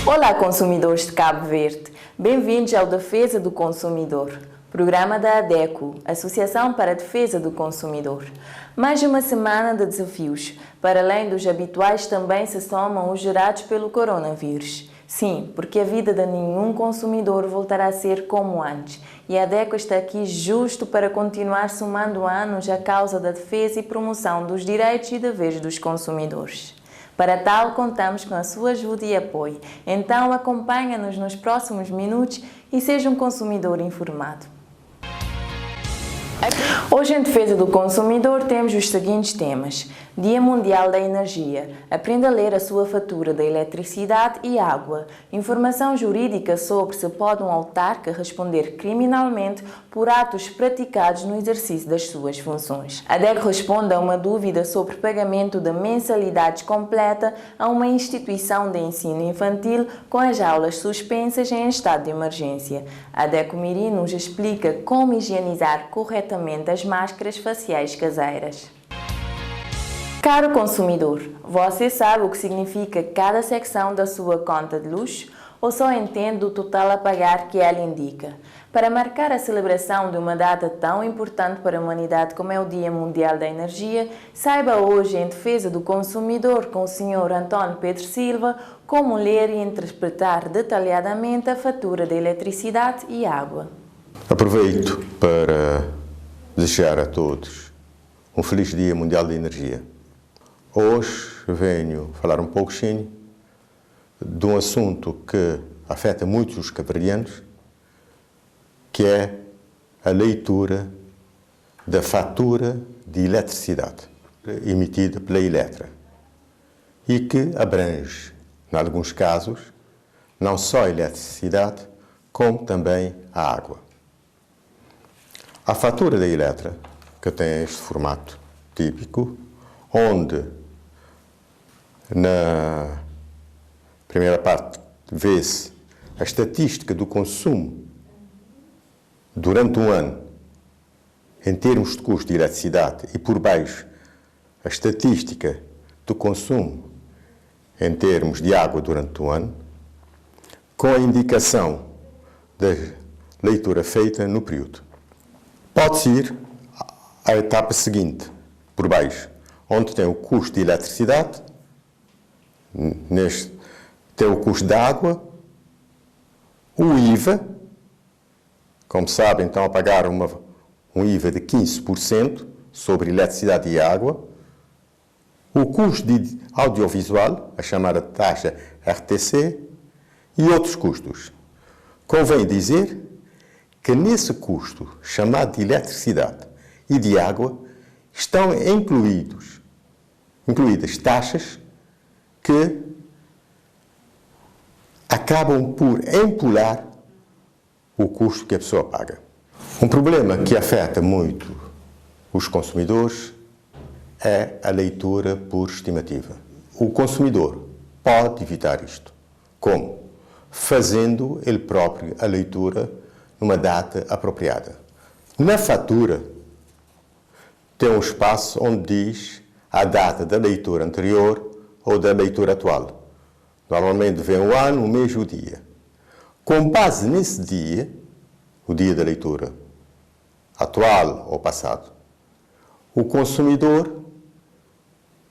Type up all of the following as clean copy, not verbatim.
Olá, consumidores de Cabo Verde. Bem-vindos ao Defesa do Consumidor, programa da ADECO, Associação para a Defesa do Consumidor. Mais uma semana de desafios. Para além dos habituais, também se somam os gerados pelo coronavírus. Sim, porque a vida de nenhum consumidor voltará a ser como antes. E a ADECO está aqui justo para continuar somando anos à causa da defesa e promoção dos direitos e deveres dos consumidores. Para tal, contamos com a sua ajuda e apoio. Então, acompanhe-nos nos próximos minutos e seja um consumidor informado. Hoje, em Defesa do Consumidor, temos os seguintes temas. Dia Mundial da Energia. Aprenda a ler a sua fatura da eletricidade e água. Informação jurídica sobre se pode um autarca responder criminalmente por atos praticados no exercício das suas funções. A ADECO responde a uma dúvida sobre pagamento de mensalidades completa a uma instituição de ensino infantil com as aulas suspensas em estado de emergência. A ADECO Miri nos explica como higienizar corretamente as máscaras faciais caseiras. Caro consumidor, você sabe o que significa cada secção da sua conta de luz? Ou só entende o total a pagar que ela indica? Para marcar a celebração de uma data tão importante para a humanidade como é o Dia Mundial da Energia, saiba hoje, em Defesa do Consumidor, com o Sr. António Pedro Silva, como ler e interpretar detalhadamente a fatura de eletricidade e água. Aproveito para desejar a todos um feliz Dia Mundial da Energia. Hoje venho falar um pouquinho de um assunto que afeta muito os cabo-verdianos, que é a leitura da fatura de eletricidade emitida pela Eletra e que abrange, em alguns casos, não só a eletricidade, como também a água. A fatura da Eletra, que tem este formato típico, onde na primeira parte vê-se a estatística do consumo durante um ano em termos de custo de eletricidade e por baixo a estatística do consumo em termos de água durante o ano, com a indicação da leitura feita no período. Pode-se ir à etapa seguinte, por baixo, onde tem o custo de eletricidade, tem o custo da água, o IVA, como sabem, estão a pagar um IVA de 15% sobre eletricidade e água, o custo de audiovisual, a chamada taxa RTC, e outros custos. Convém dizer que nesse custo, chamado de eletricidade e de água, estão incluídas taxas que acabam por empolar o custo que a pessoa paga. Um problema que afeta muito os consumidores é a leitura por estimativa. O consumidor pode evitar isto. Como? Fazendo ele próprio a leitura numa data apropriada. Na fatura, tem um espaço onde diz a data da leitura anterior ou da leitura atual. Normalmente vem o ano, o mês e o dia. Com base nesse dia, o dia da leitura atual ou passado, o consumidor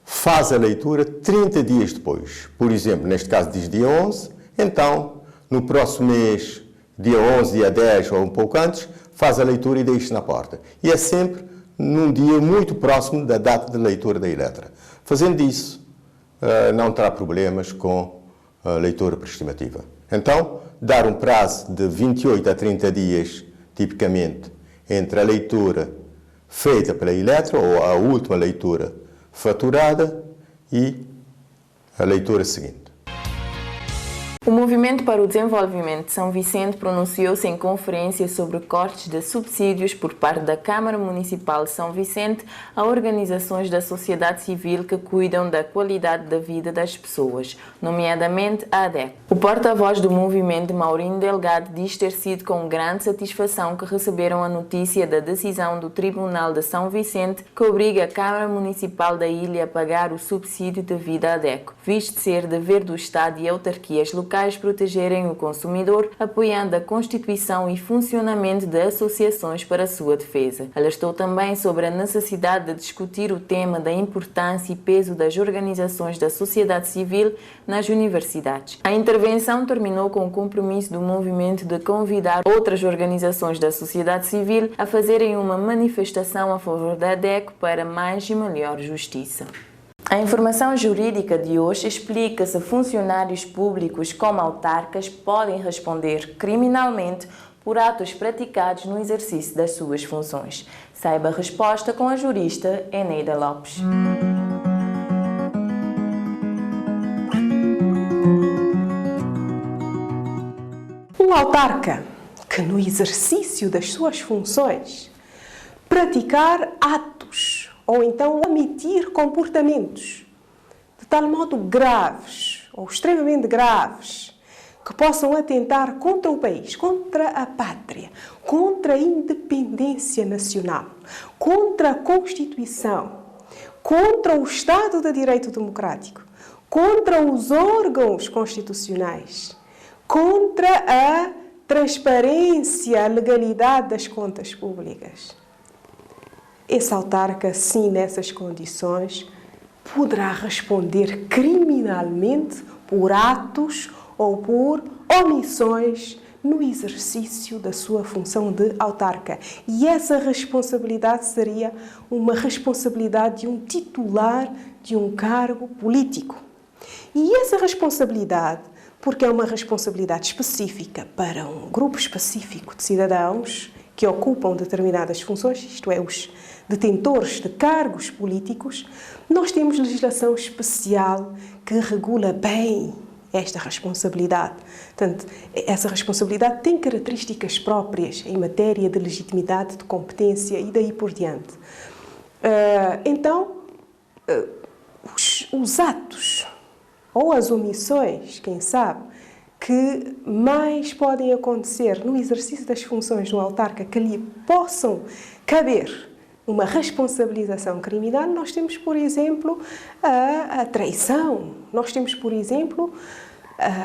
faz a leitura 30 dias depois. Por exemplo, neste caso diz dia 11, então, no próximo mês, dia 11, dia 10 ou um pouco antes, faz a leitura e deixa na porta. E é sempre num dia muito próximo da data de leitura da Eletra. Fazendo isso, não terá problemas com a leitura por estimativa. Então, dar um prazo de 28 a 30 dias, tipicamente, entre a leitura feita pela Eletra, ou a última leitura faturada, e a leitura seguinte. O Movimento para o Desenvolvimento de São Vicente pronunciou-se em conferência sobre cortes de subsídios por parte da Câmara Municipal de São Vicente a organizações da sociedade civil que cuidam da qualidade da vida das pessoas, nomeadamente a ADECO. O porta-voz do movimento, Maurinho Delgado, diz ter sido com grande satisfação que receberam a notícia da decisão do Tribunal de São Vicente que obriga a Câmara Municipal da ilha a pagar o subsídio devido à ADECO, visto ser dever do Estado e autarquias locais locais protegerem o consumidor, apoiando a constituição e funcionamento de associações para a sua defesa. Alertou também sobre a necessidade de discutir o tema da importância e peso das organizações da sociedade civil nas universidades. A intervenção terminou com o compromisso do movimento de convidar outras organizações da sociedade civil a fazerem uma manifestação a favor da ADECO para mais e melhor justiça. A informação jurídica de hoje explica se funcionários públicos como autarcas podem responder criminalmente por atos praticados no exercício das suas funções. Saiba a resposta com a jurista Eneida Lopes. Um autarca que, no exercício das suas funções, praticar atos ou então omitir comportamentos de tal modo graves ou extremamente graves que possam atentar contra o país, contra a pátria, contra a independência nacional, contra a Constituição, contra o Estado de Direito Democrático, contra os órgãos constitucionais, contra a transparência, a legalidade das contas públicas. Esse autarca, sim, nessas condições, poderá responder criminalmente por atos ou por omissões no exercício da sua função de autarca. E essa responsabilidade seria uma responsabilidade de um titular de um cargo político. E essa responsabilidade, porque é uma responsabilidade específica para um grupo específico de cidadãos que ocupam determinadas funções, isto é, os detentores de cargos políticos, nós temos legislação especial que regula bem esta responsabilidade. Portanto, essa responsabilidade tem características próprias em matéria de legitimidade, de competência e daí por diante. Os atos ou as omissões, quem sabe, que mais podem acontecer no exercício das funções do autarca que lhe possam caber uma responsabilização criminal, nós temos, por exemplo, a traição, nós temos, por exemplo,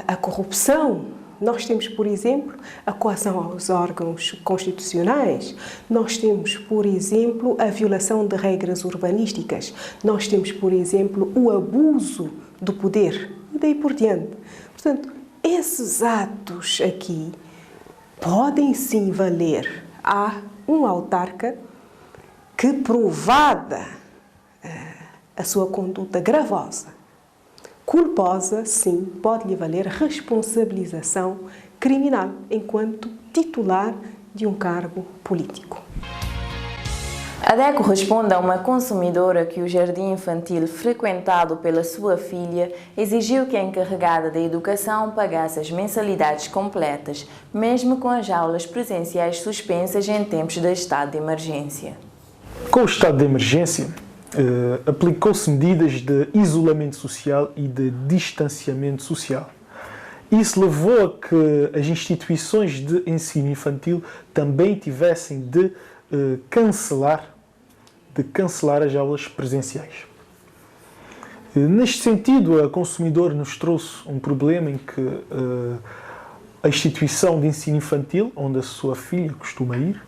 a corrupção, nós temos, por exemplo, a coação aos órgãos constitucionais, nós temos, por exemplo, a violação de regras urbanísticas, nós temos, por exemplo, o abuso do poder e daí por diante. Portanto, esses atos aqui podem sim valer a um autarca que, provada a sua conduta gravosa, culposa, sim, pode-lhe valer responsabilização criminal enquanto titular de um cargo político. A ADECO responde a uma consumidora que o jardim infantil frequentado pela sua filha exigiu que a encarregada da educação pagasse as mensalidades completas, mesmo com as aulas presenciais suspensas em tempos de estado de emergência. Com o estado de emergência, aplicou-se medidas de isolamento social e de distanciamento social. Isso levou a que as instituições de ensino infantil também tivessem de cancelar as aulas presenciais. Neste sentido, a Consumidor nos trouxe um problema em que a instituição de ensino infantil, onde a sua filha costuma ir,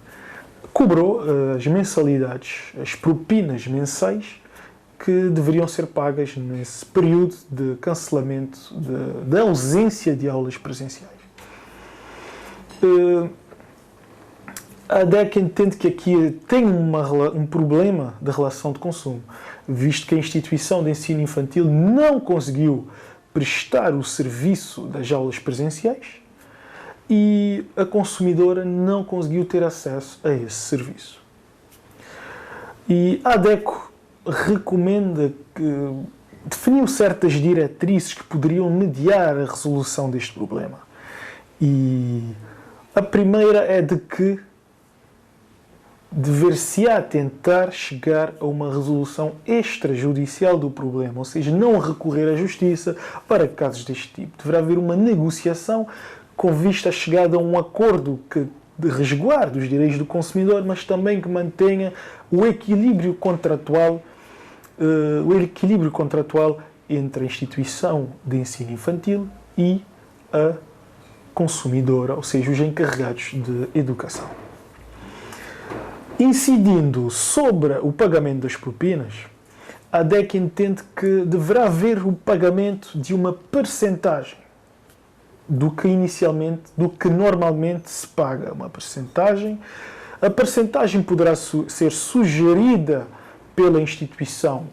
cobrou as mensalidades, as propinas mensais que deveriam ser pagas nesse período de cancelamento, da ausência de aulas presenciais. A ADECO entende que aqui tem um problema de relação de consumo, visto que a instituição de ensino infantil não conseguiu prestar o serviço das aulas presenciais e a consumidora não conseguiu ter acesso a esse serviço. E a ADECO recomenda que definiu certas diretrizes que poderiam mediar a resolução deste problema. E a primeira é de que dever-se-á tentar chegar a uma resolução extrajudicial do problema, ou seja, não recorrer à justiça para casos deste tipo. Deverá haver uma negociação com vista a chegada a um acordo de resguardo dos direitos do consumidor, mas também que mantenha o equilíbrio contratual entre a instituição de ensino infantil e a consumidora, ou seja, os encarregados de educação. Incidindo sobre o pagamento das propinas, a DEC entende que deverá haver o pagamento de uma percentagem do que normalmente se paga. Uma percentagem. A percentagem poderá ser sugerida pela instituição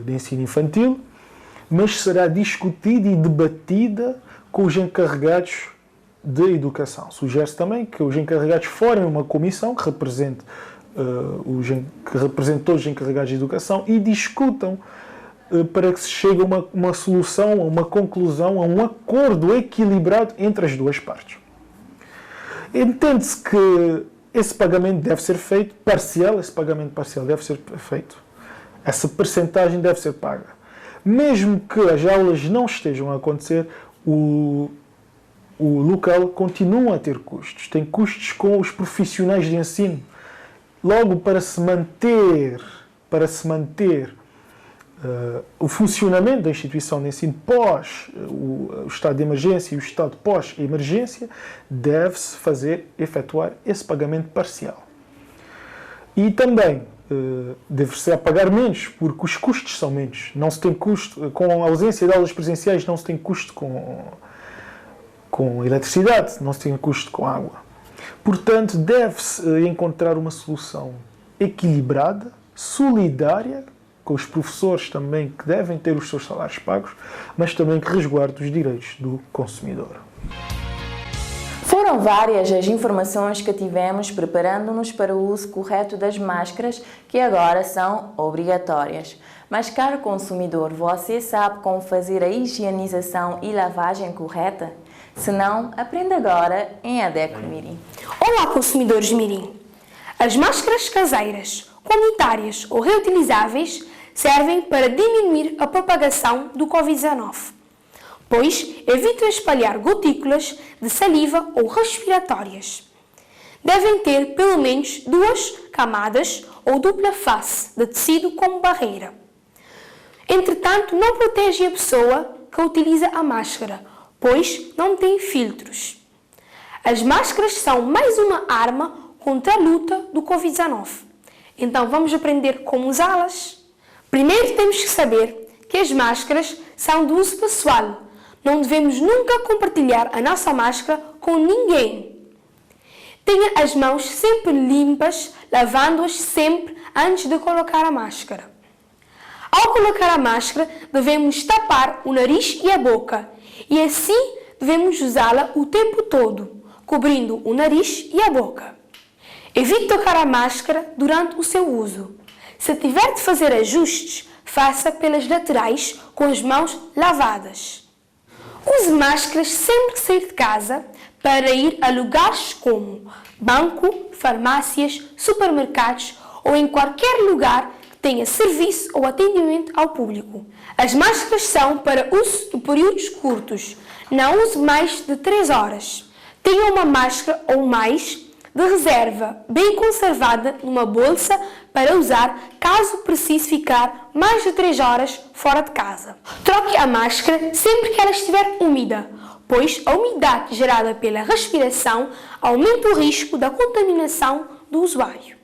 de ensino infantil, mas será discutida e debatida com os encarregados de educação. Sugere-se também que os encarregados formem uma comissão que represente todos os encarregados de educação e discutam para que se chegue a uma solução, a uma conclusão, a um acordo equilibrado entre as duas partes. Entende-se que esse pagamento deve ser feito parcial, esse pagamento parcial deve ser feito, essa percentagem deve ser paga. Mesmo que as aulas não estejam a acontecer, o local continua a ter custos. Tem custos com os profissionais de ensino. Logo, para se manter o funcionamento da instituição de ensino pós o estado de emergência e o estado pós-emergência, deve-se efetuar esse pagamento parcial. E também deve-se pagar menos, porque os custos são menos. Não se tem custo, com a ausência de aulas presenciais, não se tem custo com eletricidade, não se tem custo com água. Portanto, deve-se encontrar uma solução equilibrada, solidária, com os professores também que devem ter os seus salários pagos, mas também que resguarde os direitos do consumidor. Foram várias as informações que tivemos preparando-nos para o uso correto das máscaras, que agora são obrigatórias. Mas, caro consumidor, você sabe como fazer a higienização e lavagem correta? Se não, aprenda agora em ADECO Mirim. Olá, consumidores Mirim! As máscaras caseiras, comunitárias ou reutilizáveis servem para diminuir a propagação do Covid-19, pois evitam espalhar gotículas de saliva ou respiratórias. Devem ter pelo menos 2 camadas ou dupla face de tecido como barreira. Entretanto, não protegem a pessoa que utiliza a máscara, pois não tem filtros. As máscaras são mais uma arma contra a luta do Covid-19. Então vamos aprender como usá-las? Primeiro temos que saber que as máscaras são de uso pessoal. Não devemos nunca compartilhar a nossa máscara com ninguém. Tenha as mãos sempre limpas, lavando-as sempre antes de colocar a máscara. Ao colocar a máscara, devemos tapar o nariz e a boca, e assim devemos usá-la o tempo todo, cobrindo o nariz e a boca. Evite tocar a máscara durante o seu uso. Se tiver de fazer ajustes, faça pelas laterais com as mãos lavadas. Use máscaras sempre que sair de casa para ir a lugares como banco, farmácias, supermercados ou em qualquer lugar que tenha serviço ou atendimento ao público. As máscaras são para uso de períodos curtos. Não use mais de 3 horas. Tenha uma máscara ou mais de reserva, bem conservada numa bolsa para usar caso precise ficar mais de 3 horas fora de casa. Troque a máscara sempre que ela estiver úmida, pois a umidade gerada pela respiração aumenta o risco da contaminação do usuário.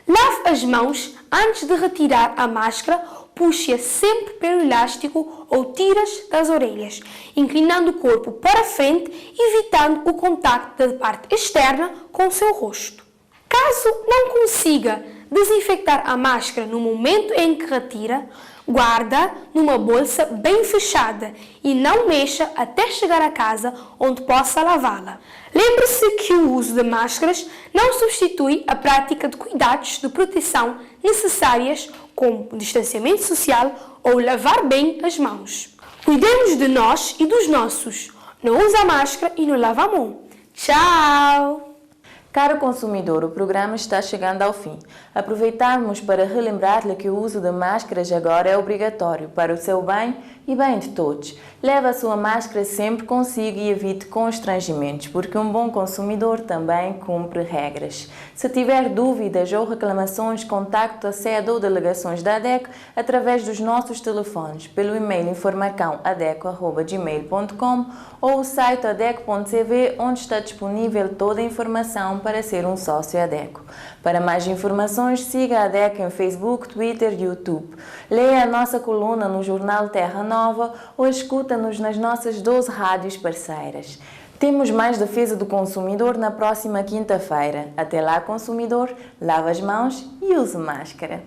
Lave as mãos antes de retirar a máscara, puxe-a sempre pelo elástico ou tira-as das orelhas, inclinando o corpo para frente, evitando o contacto da parte externa com o seu rosto. Caso não consiga desinfectar a máscara no momento em que retira, guarda numa bolsa bem fechada e não mexa até chegar a casa onde possa lavá-la. Lembre-se que o uso de máscaras não substitui a prática de cuidados de proteção necessárias como o distanciamento social ou lavar bem as mãos. Cuidemos de nós e dos nossos. Não use a máscara e não lava a mão. Tchau! Caro consumidor, o programa está chegando ao fim. Aproveitamos para relembrar-lhe que o uso de máscaras agora é obrigatório para o seu bem e bem de todos. Leve a sua máscara sempre consigo e evite constrangimentos, porque um bom consumidor também cumpre regras. Se tiver dúvidas ou reclamações, contacte a sede ou delegações da ADECO através dos nossos telefones, pelo e-mail informacãoadeco@gmail.com ou o site adeco.cv, onde está disponível toda a informação para ser um sócio ADECO. Para mais informações, siga a ADECO em Facebook, Twitter e YouTube. Leia a nossa coluna no jornal Terra Nova ou escuta-nos nas nossas 12 rádios parceiras. Temos mais defesa do consumidor na próxima quinta-feira. Até lá, consumidor, lave as mãos e use máscara.